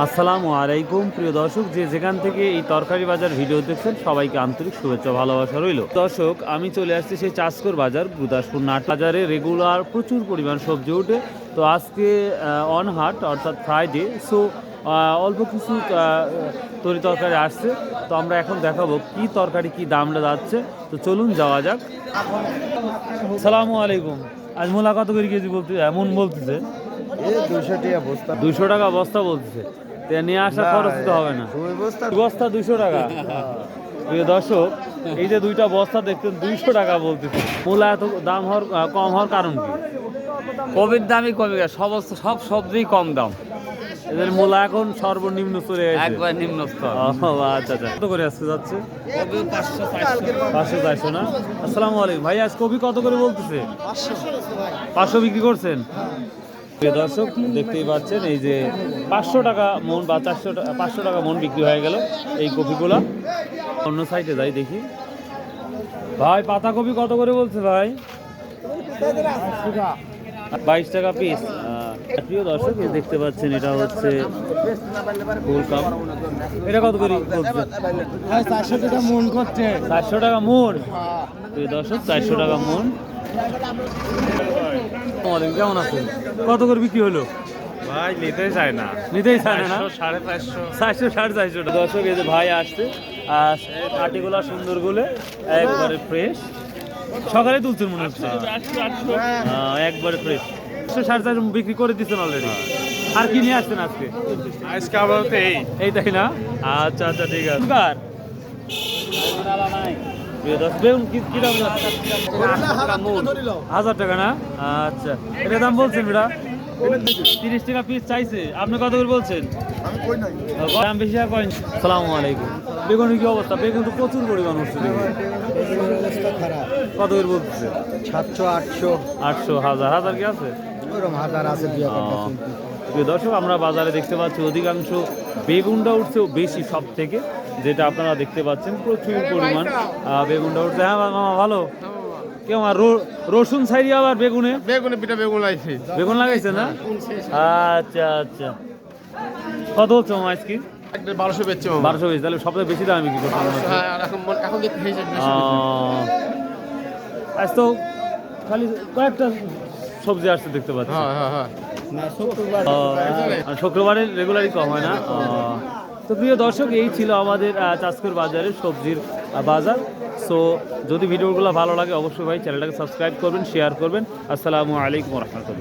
আসসালামু আলাইকুম প্রিয় দর্শক, যে যেখান থেকে এই তরকারি বাজার ভিডিও দেখছেন সবাইকে আন্তরিক শুভেচ্ছা ভালোবাসা রইল। দর্শক, আমি চলে আসছি সেই চাষকর বাজার গুরদাসপুর নাট বাজারে। রেগুলার প্রচুর পরিমাণ সবজি ওঠে। তো আজকে অন হাট অর্থাৎ ফ্রাইডে, সো অল্প কিছু তরি তরকারি আসছে। তো আমরা এখন দেখাবো কি তরকারি কি দামটা যাচ্ছে। তো চলুন যাওয়া যাক। আসসালামু আলাইকুম। আজ মূলা কত করে কেজি বলতে এমন বলতেছে? 200 টাকা বস্তা বলতেছে। নিয়ে আসা খরচ তো হবে না, বস্তা 200 টাকা। প্রিয় দর্শক, এই যে দুইটা বস্তা দেখছেন 200 টাকা বলতেছে। মূলা এত দাম হওয়ার কম হওয়ার কারণ কি? কবির দামই কমে গেছে, সব সবজি কম দাম। এদের মূলা এখন সর্বনিম্ন চলে গেছে, একবার নিম্ন স্তর। আচ্ছা আচ্ছা, কত করে আসতে যাচ্ছে? কবি 500-400 না? আসসালামু আলাইকুম ভাই, আজ কপি কত করে বলতেছে? 500 বিক্রি করছেন? প্রিয় দর্শক, দেখতেই পাচ্ছেন এই যে 500 টাকা মন বা 500 টাকা মন বিক্রি হয়ে গেল এই কপিগুলা। অন্য সাইডে যাই দেখি। ভাই পাতাকপি কত করে বলছে ভাই? 22 টাকা পিস। প্রিয় দর্শক, দেখতে পাচ্ছেন এটা হচ্ছে ফুলকাম। এটা কত করে বলছে? 400 টাকা মন করছে। 400 টাকা মন। প্রিয় দর্শক, 400 টাকা মন। কেমন আছেন? কত করে বিক্রি হলো ভাই নিতেই চায় না, নিতেই চায় না? 450 400-450 টাকা। দর্শক, এই যে ভাই আসছে, কাটিগুলা সুন্দরগুলো একবারে ফ্রেশ, সকালে তুলছেন মনে হচ্ছে। একবারে ফ্রেশ। 450 বিক্রি করে দিচ্ছেন অলরেডি। আর কি নিয়ে আসছেন আজকে? আজকে আবার এই তাই না? আচ্ছা আচ্ছা, ঠিক আছে। বেগুন কি দাম যাচ্ছে? 1000 টাকা না? আচ্ছা, এটা দাম বলছেন বেটা? 30 টাকা পিস চাইছে, আপনি কত করে বলছেন? দাম বেশি আর করেন। আসসালামু আলাইকুম। বেগুনের কি অবস্থা? বেগুন তো প্রচুর পরিমাণ উঠছে। কত করে বলতেছে? 700, 800, 800, 1000 কি আছে? ওরকম 1000 আছে। প্রিয় দর্শক, আমরা বাজারে দেখতে পাচ্ছি অধিকাংশ বেগুনটা উঠছে বেশি সব থেকে, যেটা আপনারা দেখতে পাচ্ছেন প্রচুর পরিমাণ বেগুনটা উঠছে। হ্যাঁ মামা, ভালো কেমন? রসুন ছাইরি আবার বেগুনে বেগুন লাইছে। বেগুন লাগাইছে না? আচ্ছা আচ্ছা, কত হচ্ছে মামা আজকে? 1200 বেচছে 1200 বেশি, তাহলে সবথেকে বেশি দাম আমি কি করতে? এখন দেখতে হয়েছে। আজ তো খালি কয়েকটা সবজি আসছে দেখতে পাচ্ছি। শুক্রবারে রেগুলারই কম হয় না? তো প্রিয় দর্শক, এই ছিল আমাদের চাষকর বাজারের সবজির বাজার। সো যদি ভিডিওগুলো ভালো লাগে অবশ্যই ভাই চ্যানেলটাকে সাবস্ক্রাইব করবেন, শেয়ার করবেন। আসসালামু আলাইকুম রহমতুল্লাহ।